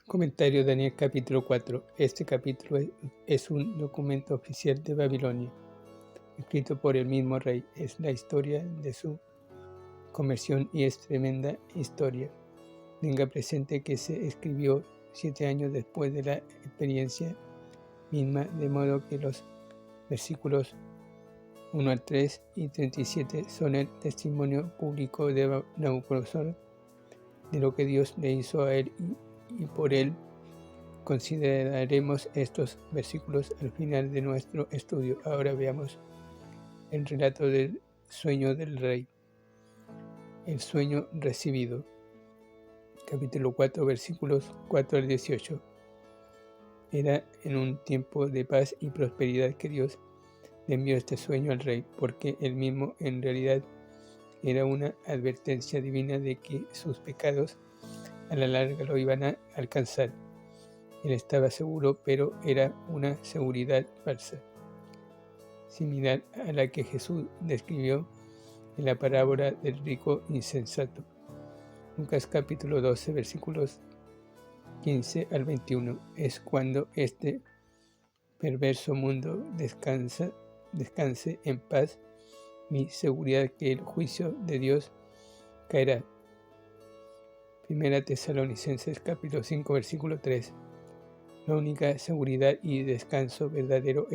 Comentario Daniel capítulo 4. Este capítulo es un documento oficial de Babilonia, escrito por el mismo rey. Es la historia de su conversión y es tremenda historia. Tenga presente que se escribió 7 años después de la experiencia misma, de modo que los versículos 1 al 3 y 37 son el testimonio público de Nabucodonosor de lo que Dios le hizo a él y por él. Consideraremos estos versículos al final de nuestro estudio. Ahora veamos el relato del sueño del rey. El sueño recibido. Capítulo 4, versículos 4 al 18. Era en un tiempo de paz y prosperidad que Dios le envió este sueño al rey, porque él mismo en realidad era una advertencia divina de que sus pecados a la larga lo iban a alcanzar. Él estaba seguro, pero era una seguridad falsa, similar a la que Jesús describió en la parábola del rico insensato. Lucas capítulo 12, versículos 15 al 21. Es cuando este perverso mundo descanse en paz y seguridad que el juicio de Dios caerá. Primera Tesalonicenses capítulo 5, versículo 3. La única seguridad y descanso verdadero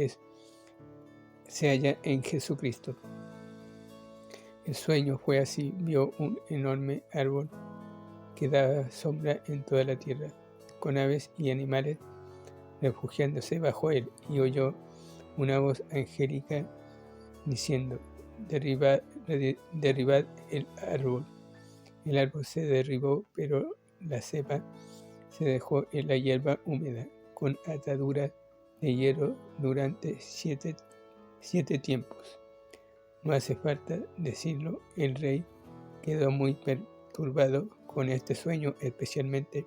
se halla en Jesucristo. El sueño fue así: vio un enorme árbol que daba sombra en toda la tierra, con aves y animales refugiándose bajo él, y oyó una voz angélica diciendo: derribad el árbol. El árbol se derribó, pero la cepa se dejó en la hierba húmeda, con ataduras de hierro durante siete tiempos. No hace falta decirlo, el rey quedó muy perturbado con este sueño, especialmente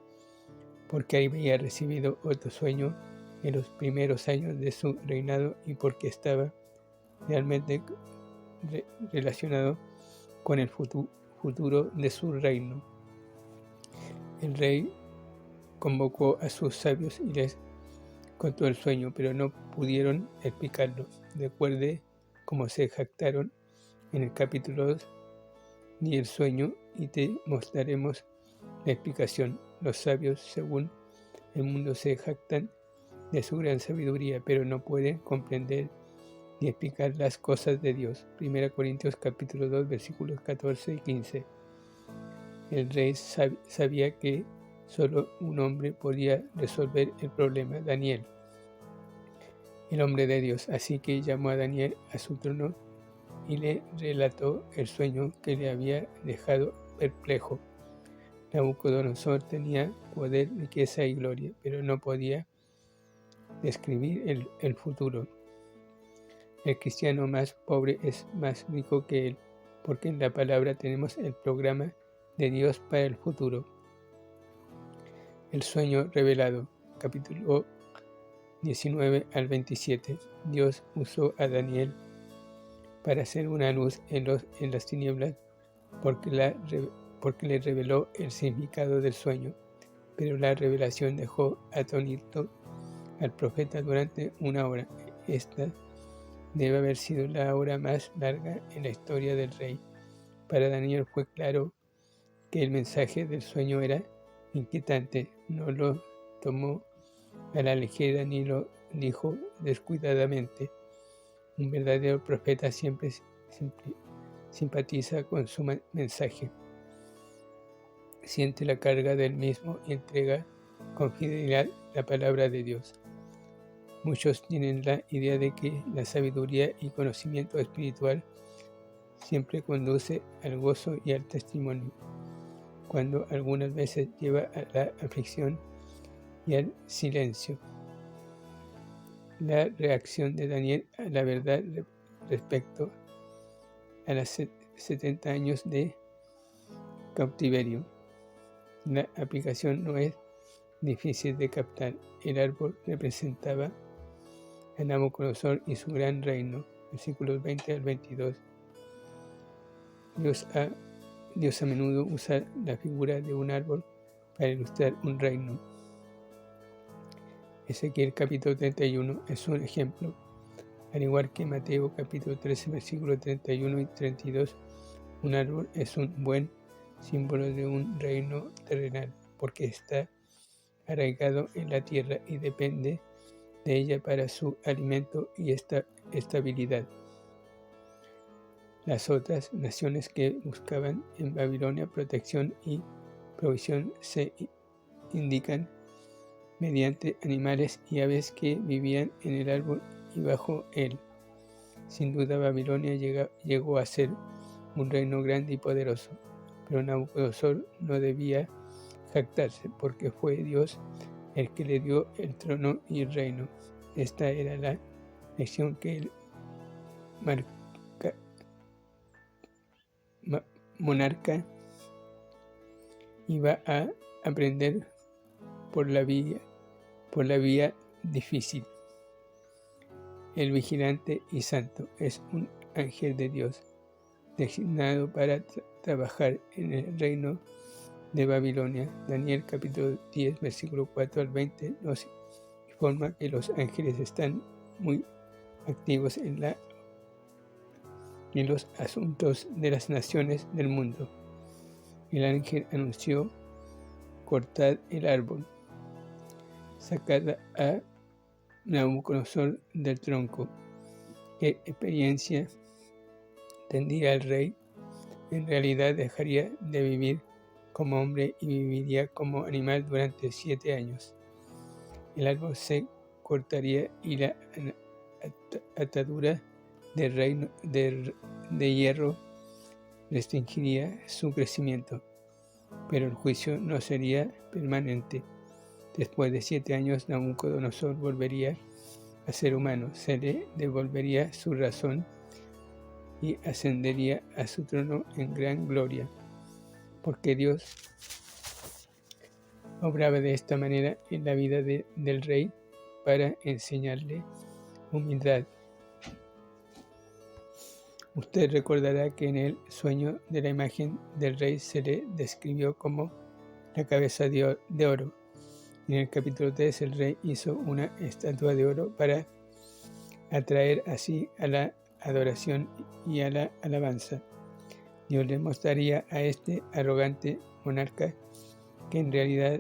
porque había recibido otro sueño en los primeros años de su reinado y porque estaba realmente relacionado con el futuro de su reino. El rey convocó a sus sabios y les contó el sueño, pero no pudieron explicarlo. Recuerde cómo se jactaron en el capítulo 2 ni el sueño, y te mostraremos la explicación. Los sabios, según el mundo, se jactan de su gran sabiduría, pero no pueden comprender ni explicar las cosas de Dios. 1 Corintios capítulo 2, versículos 14 y 15. El rey sabía que solo un hombre podía resolver el problema: Daniel, el hombre de Dios. Así que llamó a Daniel a su trono y le relató el sueño que le había dejado perplejo. Nabucodonosor tenía poder, riqueza y gloria, pero no podía describir el futuro. El cristiano más pobre es más rico que él, porque en la palabra tenemos el programa de Dios para el futuro. El sueño revelado, capítulo 19 al 27. Dios usó a Daniel para hacer una luz en las tinieblas, porque le reveló el significado del sueño, pero la revelación dejó atónito al profeta durante una hora. Esta debe haber sido la hora más larga en la historia del rey. Para Daniel fue claro que el mensaje del sueño era inquietante. No lo tomó a la ligera ni lo dijo descuidadamente. Un verdadero profeta siempre simpatiza con su mensaje, siente la carga del mismo y entrega con fidelidad la palabra de Dios. Muchos tienen la idea de que la sabiduría y conocimiento espiritual siempre conduce al gozo y al testimonio, cuando algunas veces lleva a la aflicción y al silencio. La reacción de Daniel a la verdad respecto a los 70 años de cautiverio. La aplicación no es difícil de captar. El árbol representaba a Nabucodonosor y su gran reino, versículos 20 al 22. Dios a menudo usa la figura de un árbol para ilustrar un reino. Ezequiel capítulo 31 es un ejemplo, al igual que Mateo capítulo 13 versículos 31 y 32. Un árbol es un buen símbolo de un reino terrenal, porque está arraigado en la tierra y depende de ella para su alimento y estabilidad. Las otras naciones que buscaban en Babilonia protección y provisión se indican mediante animales y aves que vivían en el árbol y bajo él. Sin duda Babilonia llegó a ser un reino grande y poderoso, pero Nabucodonosor no debía jactarse, porque fue Dios el que le dio el trono y el reino. Esta era la lección que el monarca iba a aprender por la vía difícil. El vigilante y santo es un ángel de Dios, designado para trabajar en el reino de Babilonia. Daniel capítulo 10, versículo 4 al 20 nos informa que los ángeles están muy activos en los asuntos de las naciones del mundo. El ángel anunció: cortad el árbol, sacad a Nabucodonosor del tronco. ¿Qué experiencia tendría el rey? En realidad dejaría de vivir como hombre y viviría como animal durante 7 años. El árbol se cortaría y la atadura de hierro restringiría su crecimiento, pero el juicio no sería permanente. Después de 7 años, Nabucodonosor volvería a ser humano, se le devolvería su razón y ascendería a su trono en gran gloria, porque Dios obraba de esta manera en la vida del rey para enseñarle humildad. Usted recordará que en el sueño de la imagen del rey se le describió como la cabeza de oro. En el capítulo 3 el rey hizo una estatua de oro para atraer así a la adoración y a la alabanza. Dios le mostraría a este arrogante monarca que en realidad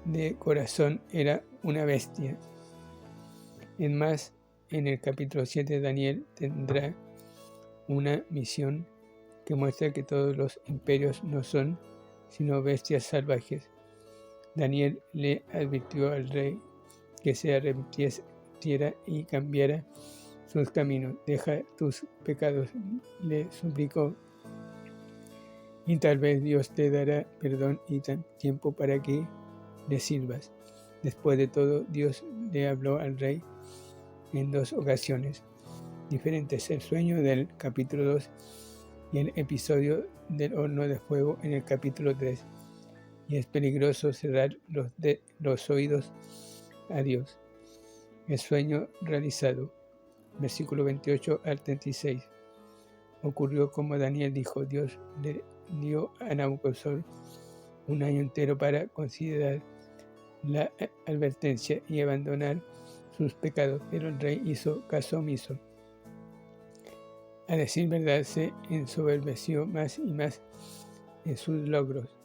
de corazón era una bestia. En más, en el capítulo 7 Daniel tendrá una misión que muestra que todos los imperios no son sino bestias salvajes. Daniel le advirtió al rey que se arrepintiera y cambiara sus caminos. Deja tus pecados, le suplicó, y tal vez Dios te dará perdón y tiempo para que le sirvas. Después de todo, Dios le habló al rey en 2 ocasiones diferentes: el sueño del capítulo 2 y el episodio del horno de fuego en el capítulo 3. Y es peligroso cerrar los oídos a Dios. El sueño realizado, versículo 28 al 36. Ocurrió como Daniel dijo. Dios le dio a Nabucodonosor un año entero para considerar la advertencia y abandonar sus pecados, pero el rey hizo caso omiso. A decir verdad, se ensoberbeció más y más en sus logros.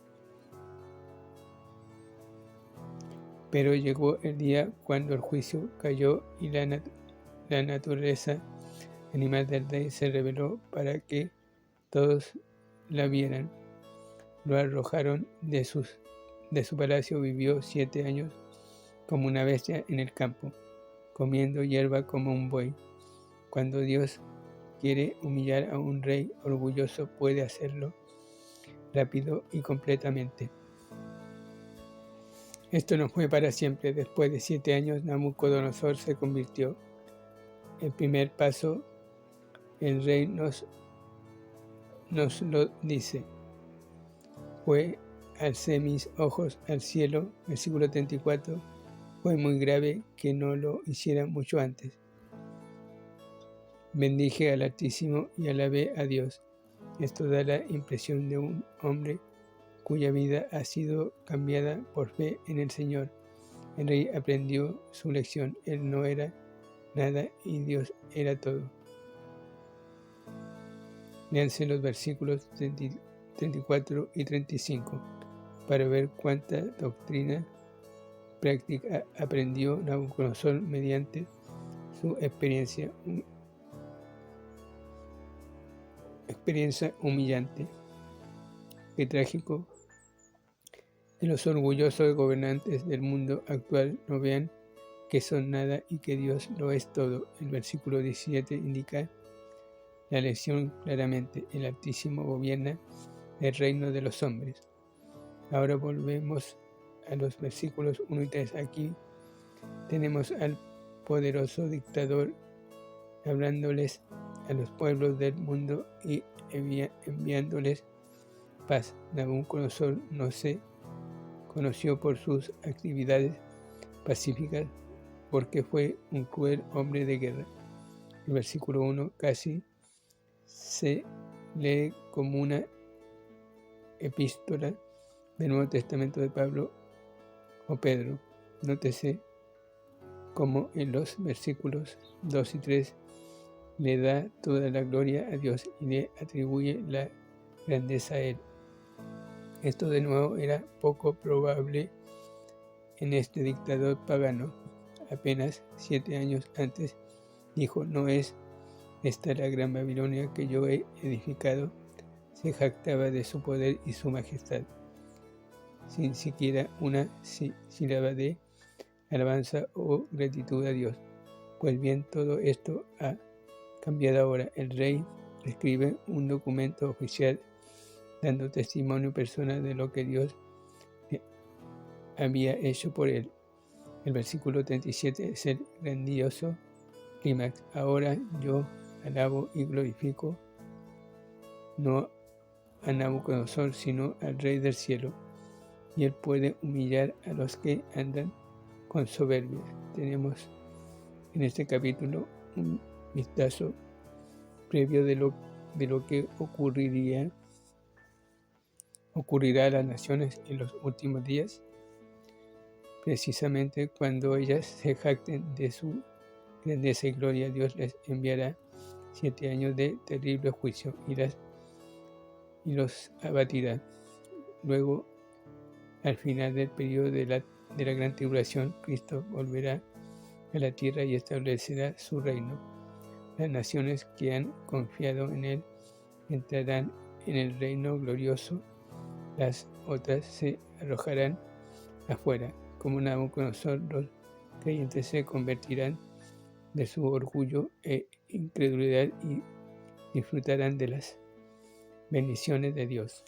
Pero llegó el día cuando el juicio cayó y la naturaleza animal del rey se reveló para que todos la vieran. Lo arrojaron de su palacio. Vivió 7 años como una bestia en el campo, comiendo hierba como un buey. Cuando Dios quiere humillar a un rey orgulloso, puede hacerlo rápido y completamente. Esto no fue para siempre. Después de 7 años, Nabucodonosor se convirtió. El primer paso, el rey nos lo dice: fue, alcé mis ojos al cielo, versículo 34, fue muy grave que no lo hiciera mucho antes. Bendije al Altísimo y alabé a Dios. Esto da la impresión de un hombre cuya vida ha sido cambiada por fe en el Señor. El rey aprendió su lección. Él no era nada y Dios era todo. Léanse los versículos 34 y 35 para ver cuánta doctrina práctica aprendió Nabucodonosor mediante su experiencia humillante. Qué trágico que los orgullosos gobernantes del mundo actual no vean que son nada y que Dios lo es todo. El versículo 17 indica la lección claramente. El Altísimo gobierna el reino de los hombres. Ahora volvemos a los versículos 1 y 3. Aquí tenemos al poderoso dictador hablándoles a los pueblos del mundo y enviándoles paz. Nabucodonosor no se conoció por sus actividades pacíficas porque fue un cruel hombre de guerra. El versículo 1 casi se lee como una epístola del Nuevo Testamento de Pablo o Pedro. Nótese cómo en los versículos 2 y 3 le da toda la gloria a Dios y le atribuye la grandeza a Él. Esto de nuevo era poco probable en este dictador pagano. Apenas 7 años antes dijo: ¿no es esta la gran Babilonia que yo he edificado? Se jactaba de su poder y su majestad, sin siquiera una sílaba de alabanza o gratitud a Dios. Pues bien, todo esto ha cambiado ahora. El rey escribe un documento oficial dando testimonio personal de lo que Dios había hecho por él. El versículo 37 es el grandioso clímax. Ahora yo alabo y glorifico no a Nabucodonosor, sino al Rey del cielo, y él puede humillar a los que andan con soberbia. Tenemos en este capítulo un vistazo previo de lo que ocurrirá a las naciones en los últimos días, precisamente cuando ellas se jacten de su grandeza y gloria. Dios les enviará 7 años de terrible juicio y los abatirá. Luego, al final del periodo de la gran tribulación, Cristo volverá a la tierra y establecerá su reino. Las naciones que han confiado en Él entrarán en el reino glorioso. Las otras se arrojarán afuera. Como Nabucodonosor, los creyentes se convertirán de su orgullo e incredulidad y disfrutarán de las bendiciones de Dios.